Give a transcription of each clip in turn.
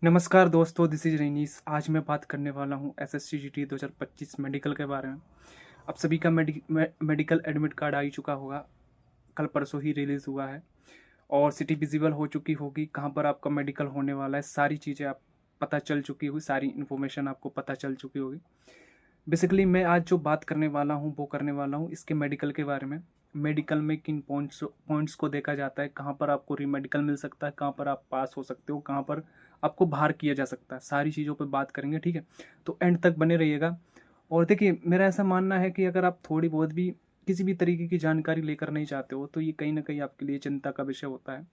नमस्कार दोस्तों, this is रईनीस। आज मैं बात करने वाला हूँ एसएससी जीटी 2025 मेडिकल के बारे में। आप सभी का मेडिकल एडमिट कार्ड आ ही चुका होगा। कल परसों ही रिलीज़ हुआ है और सिटी विजिबल हो चुकी होगी। कहाँ पर आपका मेडिकल होने वाला है, सारी चीज़ें आप पता चल चुकी होगी, सारी इन्फॉर्मेशन आपको पता चल चुकी होगी। बेसिकली मैं आज जो बात करने वाला हूँ वो करने वाला हूँ इसके मेडिकल के बारे में। मेडिकल में किन पॉइंट्स को देखा जाता है, कहाँ पर आपको री मेडिकल मिल सकता है, कहाँ पर आप पास हो सकते हो, कहाँ पर आपको बाहर किया जा सकता है, सारी चीज़ों पर बात करेंगे। ठीक है, तो एंड तक बने रहिएगा। और देखिए, मेरा ऐसा मानना है कि अगर आप थोड़ी बहुत भी किसी भी तरीके की जानकारी लेकर नहीं चाहते हो तो ये कहीं ना कहीं आपके लिए चिंता का विषय होता है।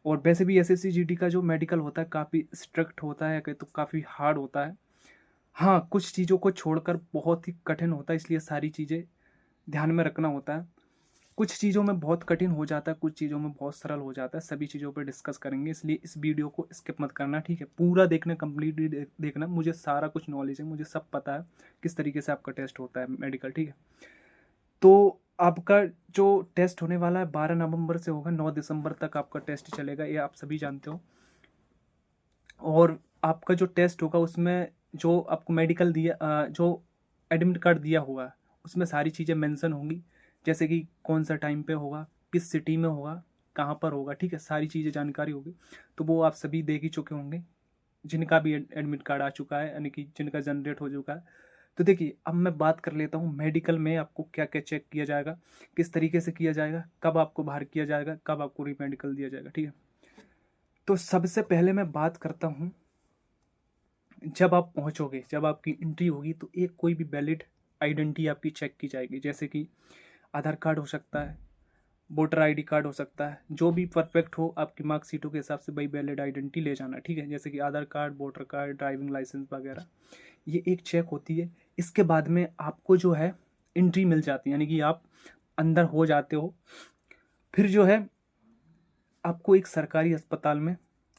और वैसे भी एसएससी जीडी का जो मेडिकल होता है काफ़ी स्ट्रिक्ट होता है, तो काफ़ी हार्ड होता है। हाँ, कुछ चीज़ों को छोड़कर बहुत ही कठिन होता है, इसलिए सारी चीज़ें ध्यान में रखना होता है। कुछ चीज़ों में बहुत कठिन हो जाता है, कुछ चीज़ों में बहुत सरल हो जाता है। सभी चीज़ों पे डिस्कस करेंगे, इसलिए इस वीडियो को स्किप मत करना। ठीक है, पूरा देखना, कंप्लीटली देखना। मुझे सारा कुछ नॉलेज है, मुझे सब पता है किस तरीके से आपका टेस्ट होता है मेडिकल। ठीक है, तो आपका जो टेस्ट होने वाला है 12 नवंबर से होगा, 9 दिसंबर तक आपका टेस्ट चलेगा, ये आप सभी जानते हो। और आपका जो टेस्ट होगा उसमें जो आपको मेडिकल दिया जो एडमिट कार्ड दिया हुआ उसमें सारी चीज़ें मेंशन होंगी, जैसे कि कौन सा टाइम पे होगा, किस सिटी में होगा, कहाँ पर होगा। ठीक है, सारी चीज़ें जानकारी होगी, तो वो आप सभी देख ही चुके होंगे जिनका भी एडमिट कार्ड आ चुका है, यानी कि जिनका जनरेट हो चुका है। तो देखिए, अब मैं बात कर लेता हूँ मेडिकल में आपको क्या क्या चेक किया जाएगा, किस तरीके से किया जाएगा, कब आपको बाहर किया जाएगा, कब आपको री मेडिकल दिया जाएगा। ठीक है, तो सबसे पहले मैं बात करता हूँ, जब आप पहुंचोगे, जब आपकी एंट्री होगी तो एक कोई भी वैलिड आइडेंटिटी आपकी चेक की जाएगी, जैसे कि आधार कार्ड हो सकता है, वोटर आईडी कार्ड हो सकता है, जो भी परफेक्ट हो आपकी मार्कशीटों के हिसाब से भाई वैलिड आइडेंटिटी ले जाना। ठीक है, जैसे कि Aadhaar card, voter card, driving licence वगैरह, ये एक चेक होती है। इसके बाद में आपको जो है एंट्री मिल जाती है, यानी कि आप अंदर हो जाते हो। फिर जो है आपको एक सरकारी अस्पताल में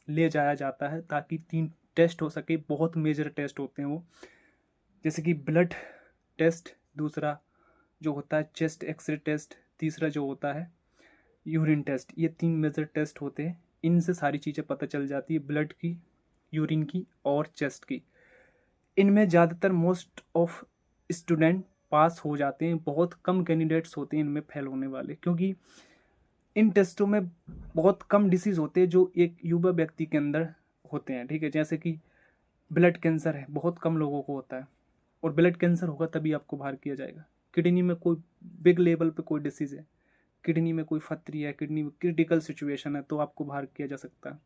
ले जाया जाता है ताकि 3 टेस्ट हो सके। बहुत मेजर टेस्ट होते हैं वो, जैसे कि ब्लड टेस्ट, दूसरा जो होता है चेस्ट एक्सरे टेस्ट, तीसरा जो होता है यूरिन टेस्ट। ये 3 मेजर टेस्ट होते हैं, इनसे सारी चीज़ें पता चल जाती है, ब्लड की, यूरिन की और चेस्ट की। इनमें ज़्यादातर मोस्ट ऑफ स्टूडेंट पास हो जाते हैं, बहुत कम कैंडिडेट्स होते हैं इनमें फेल होने वाले, क्योंकि इन टेस्टों में बहुत कम डिसीज़ होते हैं जो एक युवा व्यक्ति के अंदर होते हैं। ठीक है, जैसे कि ब्लड कैंसर है, बहुत कम लोगों को होता है, और ब्लड कैंसर होगा तभी आपको बाहर किया जाएगा। किडनी में कोई बिग लेवल पे कोई डिसीज़ है, किडनी में कोई फतरी है, किडनी में क्रिटिकल सिचुएशन है, तो आपको बाहर किया जा सकता है।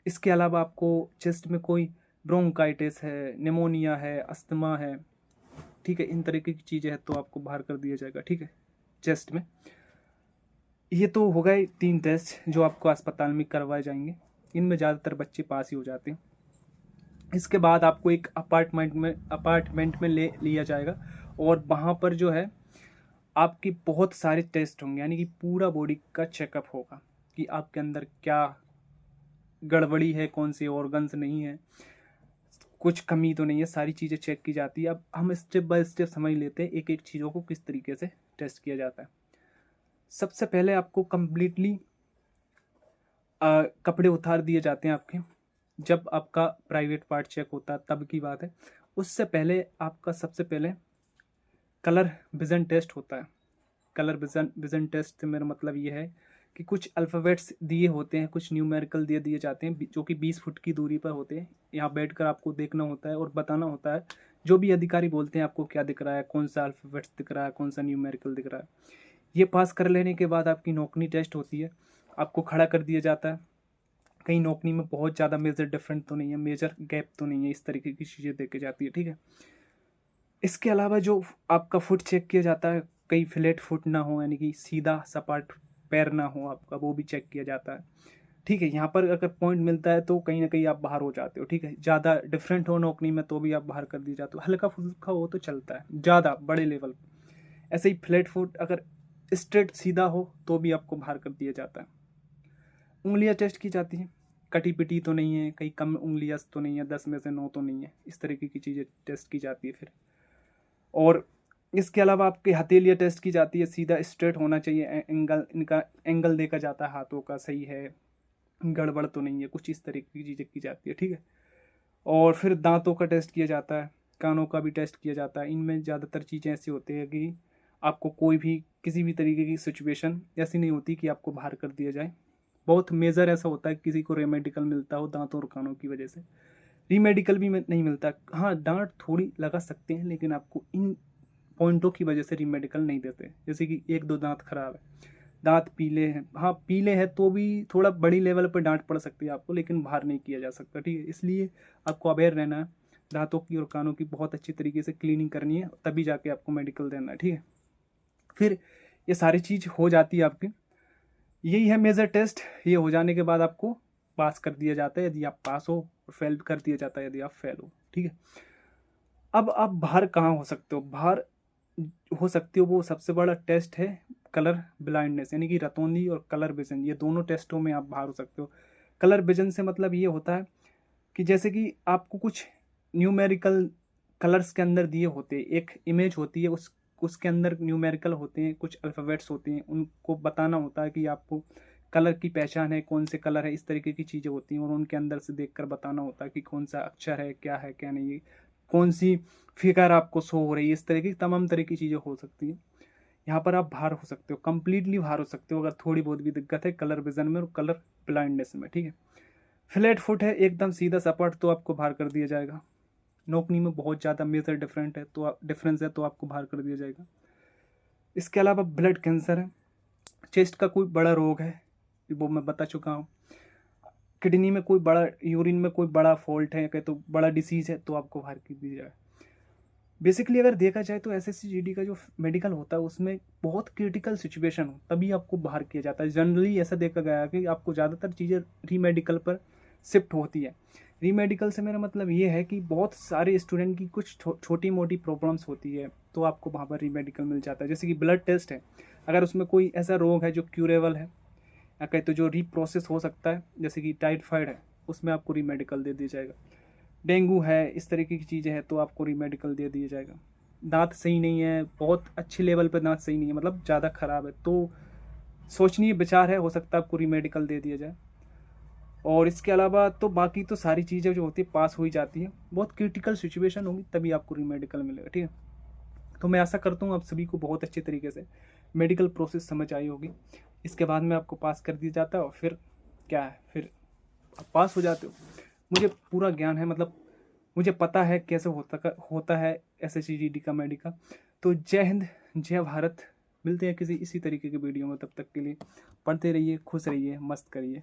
इसके अलावा आपको चेस्ट में कोई ब्रोंकाइटिस है, निमोनिया है, अस्थमा है, ठीक है, इन तरीके की चीज़ें हैं तो आपको बाहर कर दिया जाएगा। ठीक है, चेस्ट में। ये तो हो गए 3 टेस्ट जो आपको अस्पताल में करवाए जाएंगे, इनमें ज़्यादातर बच्चे पास ही हो जाते हैं। इसके बाद आपको एक अपार्टमेंट में ले लिया जाएगा, और वहाँ पर जो है आपकी बहुत सारे टेस्ट होंगे, यानी कि पूरा बॉडी का चेकअप होगा कि आपके अंदर क्या गड़बड़ी है, कौन से ऑर्गन्स नहीं है, कुछ कमी तो नहीं है, सारी चीज़ें चेक की जाती है। अब हम स्टेप बाय स्टेप समझ लेते हैं एक एक चीज़ों को किस तरीके से टेस्ट किया जाता है। सबसे पहले आपको कंप्लीटली कपड़े उतार दिए जाते हैं आपके, जब आपका प्राइवेट पार्ट चेक होता है तब की बात है। उससे पहले आपका सबसे पहले कलर विज़न टेस्ट होता है। कलर विज़न टेस्ट से मेरा मतलब ये है कि कुछ अल्फ़ाबेट्स दिए होते हैं, कुछ न्यूमेरिकल दे दिए जाते हैं जो कि 20 फुट की दूरी पर होते हैं। यहाँ बैठकर आपको देखना होता है और बताना होता है, जो भी अधिकारी बोलते हैं आपको क्या दिख रहा है, कौन सा अल्फ़ाबेट्स दिख रहा है, कौन सा न्यूमेरिकल दिख रहा है। ये पास कर लेने के बाद आपकी नौकनी टेस्ट होती है, आपको खड़ा कर दिया जाता है। कहीं नौकनी में बहुत ज़्यादा मेजर डिफरेंट तो नहीं है, मेजर गैप तो नहीं है, इस तरीके की चीज़ें देखी जाती है। ठीक है, इसके अलावा जो आपका फुट चेक किया जाता है, कहीं फ्लैट फुट ना हो, यानी कि सीधा सपाट पैर ना हो आपका, वो भी चेक किया जाता है। ठीक है, यहाँ पर अगर पॉइंट मिलता है तो कहीं ना कहीं आप बाहर हो जाते हो। ठीक है, ज़्यादा डिफरेंट हो नौकरी में तो भी आप बाहर कर दिए जाते हो, हल्का फुल्का हो तो चलता है, ज़्यादा बड़े लेवल। ऐसे ही फ्लैट फुट अगर स्ट्रेट सीधा हो तो भी आपको बाहर कर दिया जाता है। उंगलियां टेस्ट की जाती हैं, कटी पिटी तो नहीं है, कहीं कम उंगलियां तो नहीं है, 10 में से 9 तो नहीं है, इस तरीके की चीज़ें टेस्ट की जाती है फिर। और इसके अलावा आपकी हथेलियाँ टेस्ट की जाती है, सीधा स्ट्रेट होना चाहिए, एंगल इनका एंगल देखा जाता है हाथों का सही है, गड़बड़ तो नहीं है, कुछ इस तरीके की चीज़ें की जाती है, ठीक है। और फिर दांतों का टेस्ट किया जाता है, कानों का भी टेस्ट किया जाता है। इनमें ज़्यादातर चीज़ें ऐसी होती है कि आपको कोई भी किसी भी तरीके की सिचुएशन ऐसी नहीं होती कि आपको बाहर कर दिया जाए। बहुत मेजर ऐसा होता है कि किसी को रेमेडिकल मिलता हो दांतों और कानों की वजह से, रीमेडिकल भी नहीं मिलता। हाँ, डांट थोड़ी लगा सकते हैं, लेकिन आपको इन पॉइंटों की वजह से रीमेडिकल नहीं देते। जैसे कि एक दो दांत खराब है, दांत पीले हैं, हाँ पीले हैं तो भी थोड़ा बड़ी लेवल पर डांट पड़ सकती है आपको, लेकिन बाहर नहीं किया जा सकता, ठीक है। इसलिए आपको अवेयर रहना है, दांतों की और कानों की बहुत अच्छी तरीके से क्लीनिंग करनी है, तभी जाके आपको मेडिकल देना है, ठीक है। फिर ये सारी चीज़ हो जाती है आपकी, यही है मेजर टेस्ट। ये हो जाने के बाद आपको पास कर दिया जाता है, यदि आप पास हो, और फेल कर दिया जाता है यदि आप फेल हो, ठीक है। अब आप बाहर कहाँ हो सकते हो? बाहर हो सकते हो, वो सबसे बड़ा टेस्ट है कलर ब्लाइंडनेस, यानी कि रतौंधी और कलर विजन, ये दोनों टेस्टों में आप बाहर हो सकते हो। कलर विजन से मतलब ये होता है कि जैसे कि आपको कुछ न्यूमेरिकल कलर्स के अंदर दिए होते हैं, एक इमेज होती है, उसके अंदर न्यूमेरिकल होते हैं, कुछ अल्फ़ाबेट्स होते हैं, उनको बताना होता है कि आपको कलर की पहचान है, कौन से कलर है, इस तरीके की चीज़ें होती हैं, और उनके अंदर से देखकर बताना होता है कि कौन सा अक्षर है क्या नहीं है, कौन सी फिगर आपको शो हो रही है, इस तरह की तमाम तरह की चीज़ें हो सकती हैं। यहाँ पर आप बाहर हो सकते हो, कंप्लीटली बाहर हो सकते हो अगर थोड़ी बहुत भी दिक्कत है कलर विजन में और कलर ब्लाइंडनेस में, ठीक है। फ्लैट फुट है, एकदम सीधा सपाट, तो आपको बाहर कर दिया जाएगा। नोकनी में बहुत ज़्यादा मेजर डिफरेंस है तो आपको बाहर कर दिया जाएगा। इसके अलावा ब्लड कैंसर है, चेस्ट का कोई बड़ा रोग है, वो मैं बता चुका हूँ। किडनी में कोई बड़ा, यूरिन में कोई बड़ा फॉल्ट है, कहीं तो बड़ा डिसीज है, तो आपको बाहर कर दिया जाएगा। बेसिकली अगर देखा जाए तो एसएससी का जो मेडिकल होता है उसमें बहुत क्रिटिकल सिचुएशन हो तभी आपको बाहर किया जाता है। जनरली ऐसा देखा गया है कि आपको ज़्यादातर चीज़ें रीमेडिकल पर शिफ्ट होती है। रीमेडिकल से मेरा मतलब ये है कि बहुत सारे स्टूडेंट की कुछ छोटी मोटी प्रॉब्लम्स होती है, तो आपको वहाँ पर रीमेडिकल मिल जाता है। जैसे कि ब्लड टेस्ट है, अगर उसमें कोई ऐसा रोग है जो क्यूरेबल है, या कहीं तो जो रीप्रोसेस हो सकता है, जैसे कि टाइफाइड है, उसमें आपको रीमेडिकल दे दिया जाएगा। डेंगू है, इस तरीके की चीज़ें हैं, तो आपको रीमेडिकल दे दिया जाएगा। दांत सही नहीं है, बहुत अच्छे लेवल पे दांत सही नहीं है, मतलब ज़्यादा ख़राब है, तो सोचनीय विचार है, हो सकता है आपको रीमेडिकल दे दिया जाए। और इसके अलावा तो बाकी तो सारी चीज़ें जो होती है पास हो ही जाती हैं। बहुत क्रिटिकल सिचुएशन होगी तभी आपको रीमेडिकल मिलेगा, ठीक है। तो मैं आशा करता हूँ आप सभी को बहुत अच्छे तरीके से मेडिकल प्रोसेस समझ आई होगी। इसके बाद में आपको पास कर दिया जाता है, और फिर क्या है, फिर आप पास हो जाते हो। मुझे पूरा ज्ञान है, मतलब मुझे पता है कैसे होता है एसएससीजीडी का मेडिकल। तो जय हिंद, जय भारत। मिलते हैं किसी इसी तरीके के वीडियो में, तब तक के लिए पढ़ते रहिए, खुश रहिए, मस्त करिए।